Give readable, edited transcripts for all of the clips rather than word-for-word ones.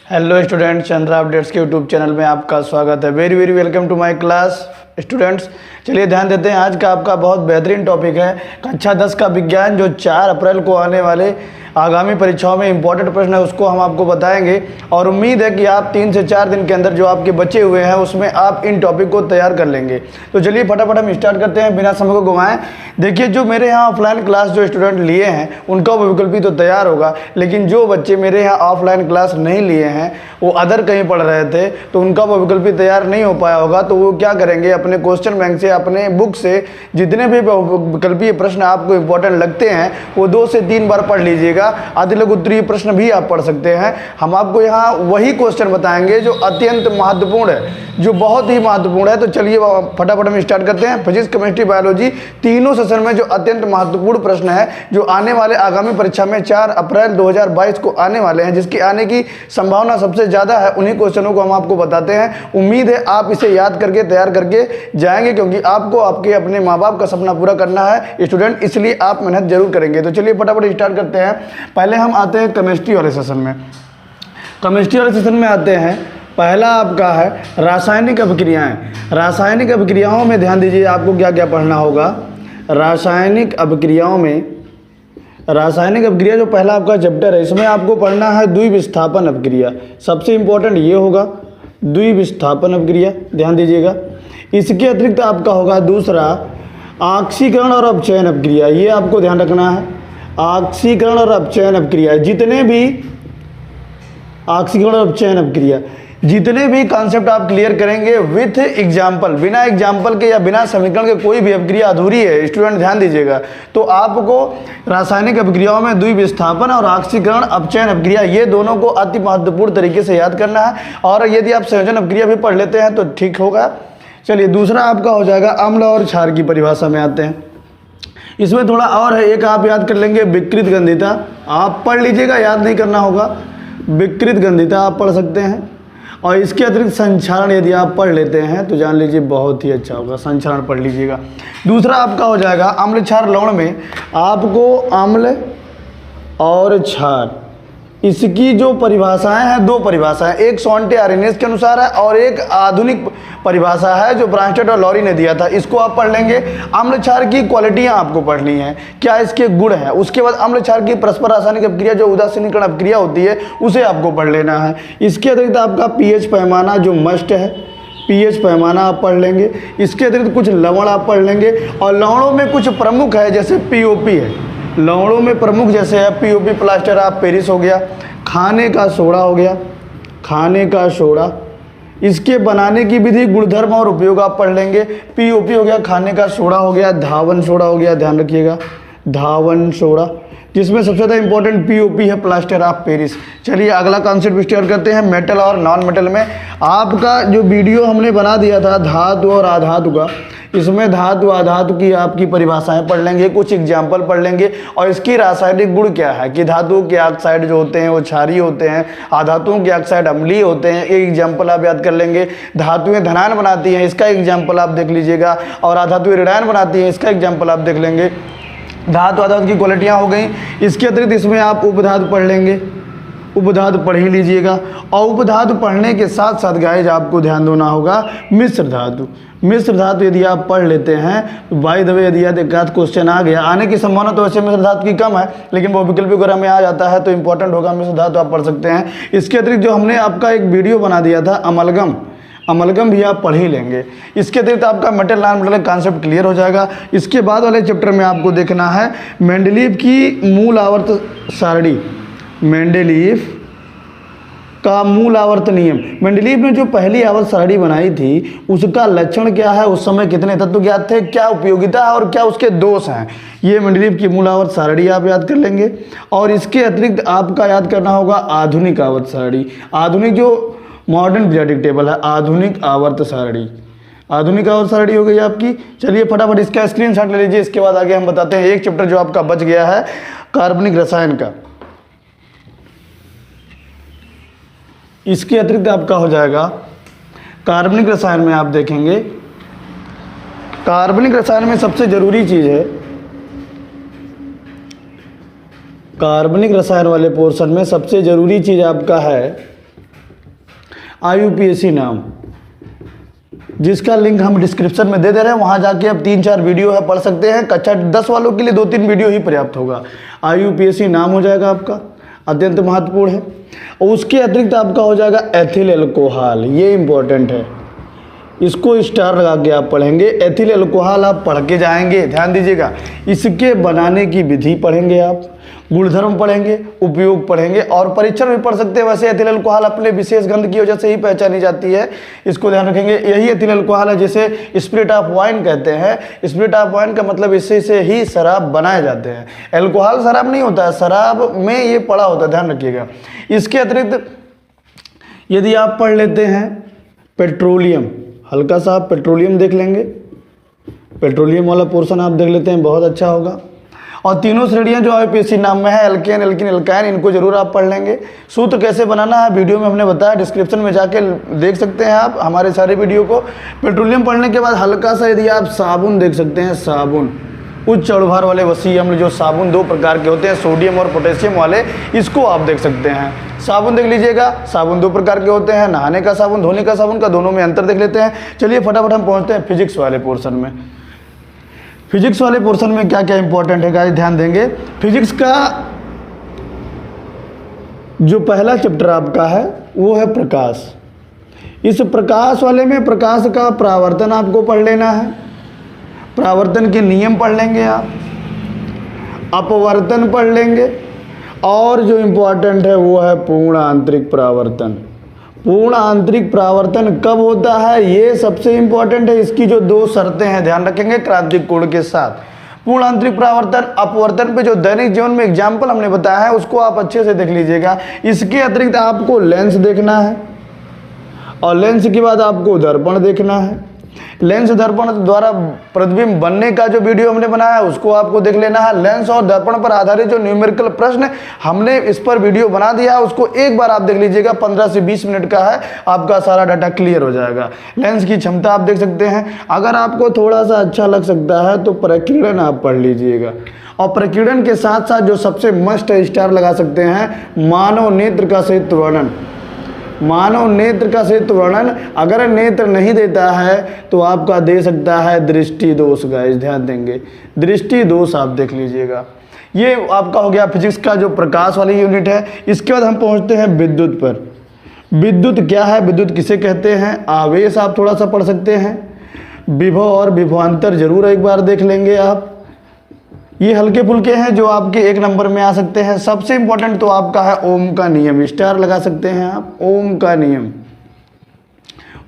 Hello student, Chandra updates के YouTube channel में आपका स्वागत है। Very very welcome to my class students. चलिए ध्यान देते हैं, आज का आपका बहुत बेहतरीन टॉपिक है कक्षा 10 का विज्ञान, जो 4 अप्रैल को आने वाले आगामी परीक्षाओं में इंपॉर्टेंट प्रश्न है उसको हम आपको बताएंगे। और उम्मीद है कि आप 3 से 4 दिन के अंदर जो आपके बचे हुए हैं उसमें आप इन टॉपिक को तैयार कर लेंगे। तो चलिए फटाफट हम स्टार्ट करते हैं बिना समय को गंवाएं। देखिए, जो मेरे यहाँ ऑफलाइन क्लास जो स्टूडेंट लिए हैं उनका वो विकल्प तो तैयार होगा, लेकिन जो बच्चे मेरे यहाँ ऑफलाइन क्लास नहीं लिए हैं, वो अदर कहीं पढ़ रहे थे, तो उनका वो विकल्प तैयार नहीं हो पाया होगा। तो वो क्या करेंगे, अपने क्वेश्चन बैंक से, अपने बुक से जितने भी विकल्पीय प्रश्न आपको इंपॉर्टेंट लगते हैं वो 2 से 3 बार पढ़ लीजिएगा। अधिक उत्तरीय प्रश्न भी आप पढ़ सकते हैं। हम आपको यहाँ वही क्वेश्चन बताएंगे जो अत्यंत महत्वपूर्ण है, जो बहुत ही महत्वपूर्ण है। तो चलिए फटाफट हम स्टार्ट करते हैं। फिजिक्स, केमिस्ट्री, बायोलॉजी तीनों सेशन में जो अत्यंत महत्वपूर्ण प्रश्न है, जो आने वाले आगामी परीक्षा में 4 अप्रैल 2022 को आने वाले हैं, जिसकी आने की संभावना सबसे ज़्यादा है, उन्हीं क्वेश्चनों को हम आपको बताते हैं। उम्मीद है आप इसे याद करके तैयार करके जाएंगे, क्योंकि आपको आपके अपने माँ बाप का सपना पूरा करना है स्टूडेंट, इसलिए आप मेहनत जरूर करेंगे। तो चलिए फटाफट स्टार्ट करते हैं। पहले हम आते हैं केमिस्ट्री वाले सेशन में। केमिस्ट्री वाले सेशन में आते हैं। पहला आपका है रासायनिक अभिक्रियाएं। रासायनिक अभिक्रियाओं में ध्यान दीजिए, आपको क्या क्या पढ़ना होगा। रासायनिक अभिक्रियाओं में, रासायनिक अभिक्रिया जो पहला आपका चैप्टर है, इसमें आपको पढ़ना है द्विविस्थापन अभिक्रिया। सबसे इंपॉर्टेंट ये होगा द्विविस्थापन अभिक्रिया, ध्यान दीजिएगा। इसके अतिरिक्त आपका होगा दूसरा ऑक्सीकरण और अपचयन अभिक्रिया, ये आपको ध्यान रखना है। ऑक्सीकरण और अपचयन अभिक्रिया, जितने भी ऑक्सीकरण और अपचयन अभिक्रिया, जितने भी कॉन्सेप्ट आप क्लियर करेंगे विथ एग्जाम्पल, बिना एग्जाम्पल के या बिना समीकरण के कोई भी अभिक्रिया अधूरी है स्टूडेंट, ध्यान दीजिएगा। तो आपको रासायनिक अभिक्रियाओं में द्विविस्थापन और ऑक्सीकरण अपचयन अभिक्रिया, ये दोनों को अति महत्वपूर्ण तरीके से याद करना है। और यदि आप संयोजन अभिक्रिया भी पढ़ लेते हैं तो ठीक होगा। चलिए दूसरा आपका हो जाएगा अम्ल और क्षार की परिभाषा में आते हैं। इसमें थोड़ा और है, एक आप याद कर लेंगे विकृत गंधिता, आप पढ़ लीजिएगा, याद नहीं करना होगा। विकृत गंधिता आप पढ़ सकते हैं। और इसके अतिरिक्त संक्षारण यदि आप पढ़ लेते हैं तो जान लीजिए बहुत ही अच्छा होगा, संक्षारण पढ़ लीजिएगा। दूसरा आपका हो जाएगा अम्ल क्षार लवण में आपको अम्ल और क्षार, इसकी जो परिभाषाएं हैं, 2 परिभाषाएं, एक सोंटे आर्यनेस के अनुसार है और एक आधुनिक परिभाषा है जो ब्रांस्टेड और लॉरी ने दिया था, इसको आप पढ़ लेंगे। अम्ल क्षार की क्वालिटियां आपको पढ़नी है, क्या इसके गुण है। उसके बाद अम्ल क्षार की परस्पर रासायनिक अभिक्रिया जो उदासीनीकरण अभिक्रिया होती है, उसे आपको पढ़ लेना है। इसके अतिरिक्त आपका पीएच पैमाना जो मस्ट है, पीएच पैमाना आप पढ़ लेंगे। इसके अतिरिक्त कुछ लवण आप पढ़ लेंगे, और लवणों में कुछ प्रमुख है जैसे पीओपी है, लवणों में प्रमुख जैसे है पीओपी, प्लास्टर ऑफ पेरिस हो गया, खाने का सोडा हो गया, खाने का सोडा, इसके बनाने की विधि, गुणधर्म और उपयोग आप पढ़ लेंगे। पीओपी हो गया, खाने का सोडा हो गया, धावन सोडा हो गया, ध्यान रखिएगा धावन सोडा, जिसमें सबसे ज़्यादा इंपॉर्टेंट पीओपी है, प्लास्टर ऑफ पेरिस। चलिए अगला कॉन्सेप्ट स्टार्ट करते हैं मेटल और नॉन मेटल में। आपका जो वीडियो हमने बना दिया था धातु और अधातु का, इसमें धातु अधातु की आपकी परिभाषाएं पढ़ लेंगे, कुछ एग्जाम्पल पढ़ लेंगे, और इसकी रासायनिक गुण क्या है कि धातुओं के ऑक्साइड जो होते हैं वो क्षारीय होते हैं, अधातुओं के ऑक्साइड अम्लीय होते हैं, एक एग्जाम्पल आप याद कर लेंगे। धातुएं धनायन बनाती हैं, इसका एग्जाम्पल आप देख लीजिएगा, और अधातुएं ऋणायन बनाती हैं, इसका एग्जाम्पल आप देख लेंगे। धातु अधातु की क्वालिटियाँ हो गई। इसके अतिरिक्त इसमें आप उपधातु पढ़ लेंगे, उपधातु पढ़ ही लीजिएगा। और उपधातु पढ़ने के साथ साथ गाइज आपको ध्यान देना होगा मिश्र धातु। मिश्र धातु यदि आप पढ़ लेते हैं तो बाय द वे यदि एक आध क्वेश्चन आ गया, आने की संभावना तो वैसे मिश्र धातु की कम है, लेकिन वो विकल्प वगैरह में आ जाता है तो इंपॉर्टेंट होगा, मिश्र धातु आप पढ़ सकते हैं। इसके अतिरिक्त जो हमने आपका एक वीडियो बना दिया था अमलगम, अमलगम भी आप पढ़ ही लेंगे। इसके अतिरिक्त आपका metal non metal concept clear हो जाएगा। इसके बाद वाले चैप्टर में आपको देखना है मेंडलीव की मूल आवर्त सारणी, मेंडलीव का मूल आवर्त नियम। मेंडलीव ने जो पहली आवर्त सारणी बनाई थी उसका लक्षण क्या है, उस समय कितने तत्व ज्ञात थे, क्या उपयोगिता है और क्या उसके दोष हैं, ये मेंडलीव की मूल आवर्त सारणी आप याद कर लेंगे। और इसके अतिरिक्त आपका याद करना होगा आधुनिक आवर्त सारणी, आधुनिक जो मॉडर्न पीरियोडिक टेबल है, आधुनिक आवर्त सारणी, आधुनिक आवर्त सारणी हो गई आपकी। चलिए फटाफट इसका स्क्रीनशॉट ले लीजिए, इसके बाद आगे हम बताते हैं। एक चैप्टर जो आपका बच गया है कार्बनिक रसायन का, इसके अतिरिक्त आपका हो जाएगा कार्बनिक रसायन में आप देखेंगे, कार्बनिक रसायन में सबसे जरूरी चीज है, कार्बनिक रसायन वाले पोर्शन में सबसे जरूरी चीज आपका है IUPAC नाम, जिसका लिंक हम डिस्क्रिप्शन में दे रहे हैं, वहां जाके अब 3-4 वीडियो है पढ़ सकते हैं। कक्षा 10 वालों के लिए 2-3 वीडियो ही पर्याप्त होगा। IUPAC नाम हो जाएगा आपका, अत्यंत महत्वपूर्ण है। और उसके अतिरिक्त आपका हो जाएगा एथिल अल्कोहल, ये इंपॉर्टेंट है, इसको स्टार लगा के आप पढ़ेंगे। एथिल अल्कोहल आप पढ़ के जाएंगे, ध्यान दीजिएगा। इसके बनाने की विधि पढ़ेंगे आप, गुणधर्म पढ़ेंगे, उपयोग पढ़ेंगे और परीक्षण भी पढ़ सकते हैं। वैसे एथिल अल्कोहल अपने विशेष गंध की वजह से ही पहचानी जाती है, इसको ध्यान रखेंगे। यही एथिल अल्कोहल है जिसे स्पिरिट ऑफ वाइन कहते हैं। स्पिरिट ऑफ वाइन का मतलब इससे से ही शराब बनाए जाते हैं। अल्कोहल शराब नहीं होता है, शराब में ये पड़ा होता है, ध्यान रखिएगा। इसके अतिरिक्त यदि आप पढ़ लेते हैं पेट्रोलियम, हल्का सा आप पेट्रोलियम देख लेंगे, पेट्रोलियम वाला पोर्शन आप देख लेते हैं, बहुत अच्छा होगा। और तीनों श्रेणियां जो IUPAC नाम में है, एल्केन, एल्किन, एल्काइन, इनको जरूर आप पढ़ लेंगे। सूत्र कैसे बनाना है वीडियो में हमने बताया, डिस्क्रिप्शन में जाके देख सकते हैं आप हमारे सारे वीडियो को। पेट्रोलियम पढ़ने के बाद हल्का सा यदि आप साबुन देख सकते हैं, साबुन, उच्च अणुभार वाले वसीय अम्ल जो साबुन 2 प्रकार के होते हैं, सोडियम और पोटेशियम वाले, इसको आप देख सकते हैं। साबुन देख लीजिएगा, साबुन 2 प्रकार के होते हैं, नहाने का साबुन, धोने का साबुन का, दोनों में अंतर देख लेते हैं। चलिए फटाफट हम पहुंचते हैं फिजिक्स वाले पोर्शन में। फिजिक्स वाले पोर्शन में क्या क्या इंपॉर्टेंट है गाइस, ध्यान देंगे। फिजिक्स का जो पहला चैप्टर आपका है वो है प्रकाश। इस प्रकाश वाले में प्रकाश का परावर्तन आपको पढ़ लेना है, परावर्तन के नियम पढ़ लेंगे आप, अपवर्तन पढ़ लेंगे और जो इंपॉर्टेंट है वो है पूर्ण आंतरिक परावर्तन। पूर्ण आंतरिक परावर्तन कब होता है, ये सबसे इंपॉर्टेंट है। इसकी जो 2 शर्तें हैं ध्यान रखेंगे क्रांतिक कोण के साथ। पूर्ण आंतरिक परावर्तन, अपवर्तन पे जो दैनिक जीवन में एग्जाम्पल हमने बताया है उसको आप अच्छे से देख लीजिएगा। इसके अतिरिक्त आपको लेंस देखना है और लेंस के बाद आपको दर्पण देखना है। लेंस दर्पण द्वारा प्रतिबिंब बनने का जो वीडियो हमने बनाया है उसको आपको देख लेना है। लेंस और दर्पण पर आधारित जो न्यूमेरिकल प्रश्न हमने इस पर वीडियो बना दिया है उसको एक बार आप देख लीजिएगा, 15 से 20 मिनट का है, आपका सारा डाटा क्लियर हो जाएगा। लेंस की क्षमता आप देख सकते हैं। अगर आपको थोड़ा सा अच्छा लग सकता है तो प्रकीर्णन आप पढ़ लीजिएगा। और प्रकीर्णन के साथ साथ जो सबसे मस्ट स्टार लगा सकते हैं, मानव नेत्र का क्षेत्र वर्णन। मानव नेत्र का क्षेत्र वर्णन अगर नेत्र नहीं देता है तो आपका दे सकता है दृष्टि दोष। गाइस ध्यान देंगे, दृष्टि दोष आप देख लीजिएगा। ये आपका हो गया फिजिक्स का जो प्रकाश वाली यूनिट है। इसके बाद हम पहुंचते हैं विद्युत पर। विद्युत क्या है, विद्युत किसे कहते हैं, आवेश आप थोड़ा सा पढ़ सकते हैं। विभव और विभवांतर जरूर एक बार देख लेंगे आप। ये हल्के फुल्के हैं जो आपके 1 नंबर में आ सकते हैं। सबसे इंपॉर्टेंट तो आपका है ओम का नियम, स्टार लगा सकते हैं आप। ओम का नियम,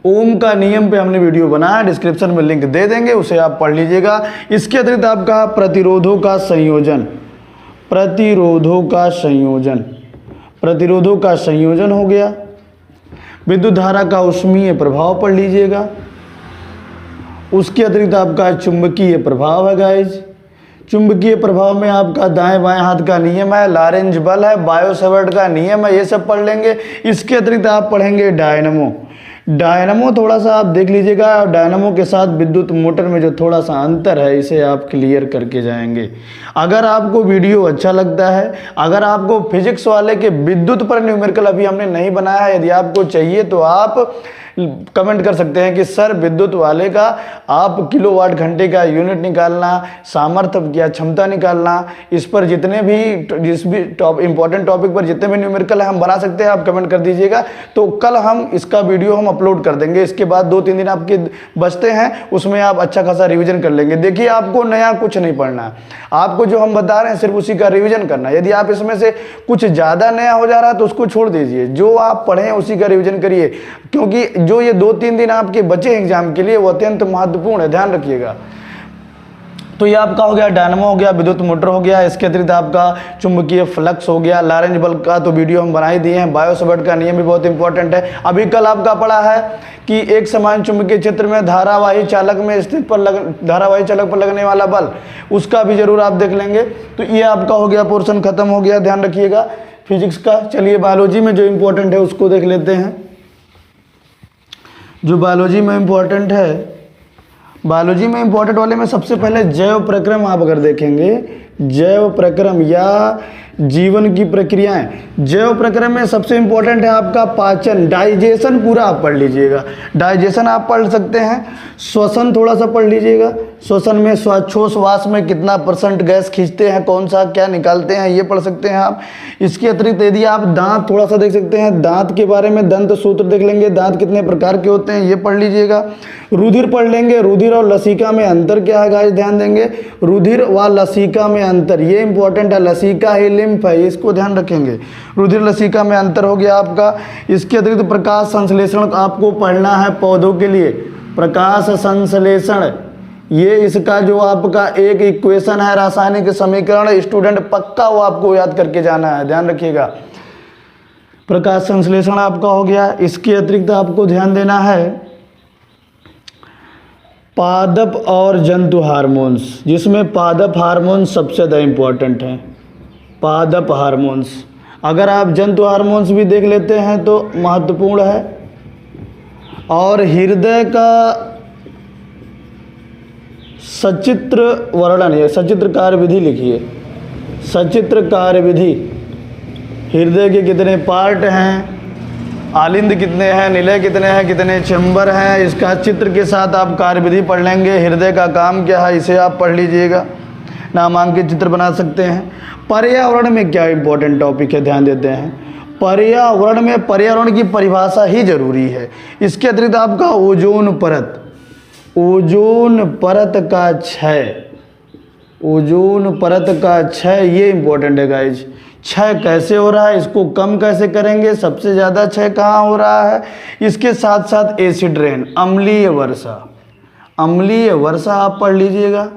ओम का नियम पे हमने वीडियो बनाया, डिस्क्रिप्शन में लिंक दे देंगे, उसे आप पढ़ लीजिएगा। इसके अतिरिक्त आपका प्रतिरोधों का संयोजन, प्रतिरोधों का संयोजन, प्रतिरोधों का संयोजन हो गया। विद्युत धारा का ऊष्मीय प्रभाव पढ़ लीजिएगा। उसके अतिरिक्त आपका चुंबकीय प्रभाव है गाइज। चुंबकीय प्रभाव में आपका दाएं बाएं हाथ का नियम है, लारेंज बल है, बायो-सैवर्ट का नियम है, ये सब पढ़ लेंगे। इसके अतिरिक्त आप पढ़ेंगे डायनमो। डायनमो थोड़ा सा आप देख लीजिएगा, और डायनमो के साथ विद्युत मोटर में जो थोड़ा सा अंतर है इसे आप क्लियर करके जाएंगे। अगर आपको वीडियो अच्छा लगता है, अगर आपको फिजिक्स वाले के विद्युत पर न्यूमेरिकल अभी हमने नहीं बनाया है, यदि आपको चाहिए तो आप कमेंट कर सकते हैं कि सर विद्युत वाले का आप किलोवाट घंटे का यूनिट निकालना, सामर्थ्य या क्षमता निकालना, इस पर जितने भी जिस भी इंपॉर्टेंट टॉपिक पर जितने भी न्यूमेरिकल है हम बना सकते हैं, आप कमेंट कर दीजिएगा। तो कल हम इसका वीडियो हम अपलोड कर देंगे। इसके बाद 2-3 दिन आपके बचते हैं, उसमें आप अच्छा खासा रिविजन कर लेंगे। देखिए आपको नया कुछ नहीं पढ़ना है, आपको जो हम बता रहे हैं सिर्फ उसी का रिविजन करना है। यदि आप इसमें से कुछ ज़्यादा नया हो जा रहा है तो उसको छोड़ दीजिए, जो आप पढ़ें उसी का रिविजन करिए, क्योंकि जो ये 2-3 दिन आपके बचे एग्जाम के लिए वो अत्यंत महत्वपूर्ण है, ध्यान रखिएगा। तो ये आपका हो गया डायनमो हो गया, विद्युत मोटर हो गया। इसके अतिरिक्त आपका चुंबकीय फ्लक्स हो गया, लारेंज बल का तो वीडियो हम बना ही दिए हैं। बायो-सैवर्ट का नियम भी बहुत इंपॉर्टेंट है। अभी कल आपका पढ़ा है कि एक समान चुंबकीय क्षेत्र में धारावाही चालक में स्थित धारावाही चालक पर लगने वाला बल, उसका भी जरूर आप देख लेंगे। तो ये आपका हो गया, पोर्शन खत्म हो गया, ध्यान रखिएगा फिजिक्स का। चलिए बायोलॉजी में जो इंपॉर्टेंट है उसको देख लेते हैं। जो बायोलॉजी में इंपॉर्टेंट है, बायोलॉजी में इंपॉर्टेंट वाले में सबसे पहले जैव प्रक्रम आप अगर देखेंगे, जैव प्रक्रम या जीवन की प्रक्रियाएं। जैव प्रक्रिया में सबसे इंपॉर्टेंट है आपका पाचन, डाइजेशन पूरा आप पढ़ लीजिएगा। डाइजेशन आप पढ़ सकते हैं। श्वसन थोड़ा सा पढ़ लीजिएगा। श्वसन में श्वासोच्छ्वास में कितना % गैस खींचते हैं, कौन सा क्या निकालते हैं, ये पढ़ सकते हैं आप। इसके अतिरिक्त यदि आप दांत थोड़ा सा देख सकते हैं, दांत के बारे में दंत सूत्र देख लेंगे, दांत कितने प्रकार के होते हैं ये पढ़ लीजिएगा। रुधिर पढ़ लेंगे, रुधिर और लसिका में अंतर क्या है गाइस, ध्यान देंगे। रुधिर व लसिका में अंतर, ये इंपॉर्टेंट है। लसिका ही लिम्फ है, इसको ध्यान रखेंगे। रुधिर लसिका में अंतर हो गया आपका। इसके अतिरिक्त प्रकाश संश्लेषण आपको पढ़ना है पौधों के लिए। प्रकाश संश्लेषण, ये इसका जो आपका एक इक्वेशन है, रासायनिक समीकरण, स्टूडेंट पक्का वो आपको याद करके जाना है, ध्यान रखिएगा। प्रकाश संश्लेषण आपका हो गया। इसके अतिरिक्त आपको ध्यान देना है पादप और जंतु हार्मोन्स, जिसमें पादप हार्मोन्स सबसे ज़्यादा इंपॉर्टेंट है। पादप हार्मोन्स, अगर आप जंतु हार्मोन्स भी देख लेते हैं तो महत्वपूर्ण है। और हृदय का सचित्र वर्णन, या सचित्र कार्यविधि लिखिए। सचित्र कार्यविधि, हृदय के कितने पार्ट हैं, आलिंद कितने हैं, निलय कितने हैं, कितने चैम्बर हैं, इसका चित्र के साथ आप कार्यविधि पढ़ लेंगे। हृदय का काम क्या है, इसे आप पढ़ लीजिएगा। नामांकित चित्र बना सकते हैं। पर्यावरण में क्या इंपॉर्टेंट टॉपिक है, ध्यान देते हैं। पर्यावरण में पर्यावरण की परिभाषा ही जरूरी है। इसके अतिरिक्त आपका ओजोन परत, ओजोन परत का क्षय, ओजोन परत का क्षय, ये इंपॉर्टेंट है गाइज। क्षय कैसे हो रहा है, इसको कम कैसे करेंगे, सबसे ज़्यादा क्षय कहाँ हो रहा है। इसके साथ साथ एसिड रेन, अम्लीय वर्षा, अम्लीय वर्षा आप पढ़ लीजिएगा,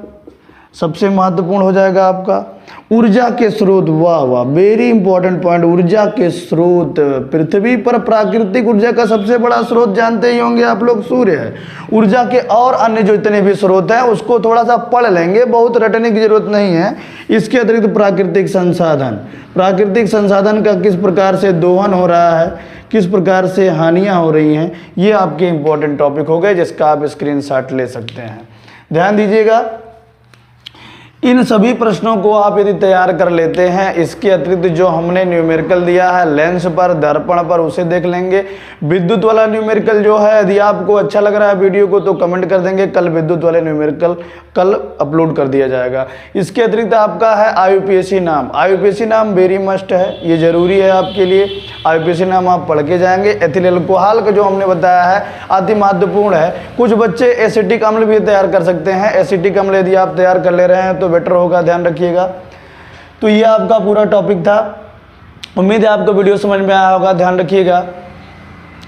सबसे महत्वपूर्ण हो जाएगा आपका। ऊर्जा के स्रोत, वाह वाह, वेरी इंपॉर्टेंट पॉइंट। ऊर्जा के स्रोत, पृथ्वी पर प्राकृतिक ऊर्जा का सबसे बड़ा स्रोत जानते ही होंगे आप लोग, सूर्य है। ऊर्जा के और अन्य जो इतने भी स्रोत हैं उसको थोड़ा सा पढ़ लेंगे, बहुत रटने की जरूरत नहीं है। इसके अतिरिक्त प्राकृतिक संसाधन, प्राकृतिक संसाधन का किस प्रकार से दोहन हो रहा है, किस प्रकार से हानियाँ हो रही हैं, ये आपके इंपॉर्टेंट टॉपिक हो गए जिसका आप स्क्रीनशॉट ले सकते हैं। ध्यान दीजिएगा, इन सभी प्रश्नों को आप यदि तैयार कर लेते हैं, इसके अतिरिक्त जो हमने न्यूमेरिकल दिया है लेंस पर, दर्पण पर, उसे देख लेंगे। विद्युत वाला न्यूमेरिकल जो है, यदि आपको अच्छा लग रहा है वीडियो को तो कमेंट कर देंगे, कल विद्युत वाले न्यूमेरिकल कल अपलोड कर दिया जाएगा। इसके अतिरिक्त आपका है IUPAC नाम। IUPAC नाम वेरी मस्ट है, ये जरूरी है आपके लिए। IUPAC नाम आप पढ़ के जाएंगे। एथिल अल्कोहल का जो हमने बताया है अति महत्वपूर्ण है। कुछ बच्चे एसिटिक अम्ल भी तैयार कर सकते हैं। एसिटिक अम्ल यदि आप तैयार कर ले रहे हैं तो बेटर होगा, ध्यान रखिएगा। तो ये आपका पूरा टॉपिक था। उम्मीद है आपको वीडियो समझ में आया होगा। ध्यान रखिएगा,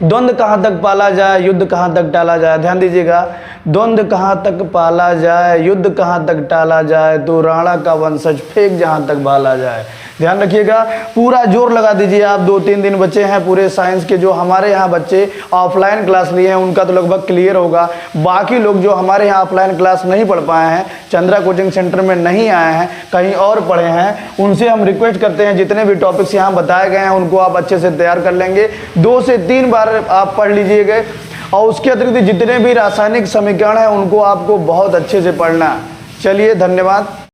द्वंद्व कहाँ तक पाला जाए, युद्ध कहाँ तक टाला जाए। ध्यान दीजिएगा, द्वंद्व कहाँ तक पाला जाए, युद्ध कहाँ तक टाला जाए, तो राणा का वंशज फेंक जहाँ तक भाला जाए। ध्यान रखिएगा, पूरा जोर लगा दीजिए। आप 2-3 दिन बचे हैं पूरे साइंस के। जो हमारे यहाँ बच्चे ऑफलाइन क्लास लिए हैं उनका तो लगभग क्लियर होगा। बाकी लोग जो हमारे यहाँ ऑफलाइन क्लास नहीं पढ़ पाए हैं, चंद्रा कोचिंग सेंटर में नहीं आए हैं, कहीं और पढ़े हैं, उनसे हम रिक्वेस्ट करते हैं जितने भी टॉपिक्स यहाँ बताए गए हैं उनको आप अच्छे से तैयार कर लेंगे। 2 से 3 बार आप पढ़ लीजिएगा। और उसके अतिरिक्त जितने भी रासायनिक समीकरण हैं उनको आपको बहुत अच्छे से पढ़ना है। चलिए, धन्यवाद।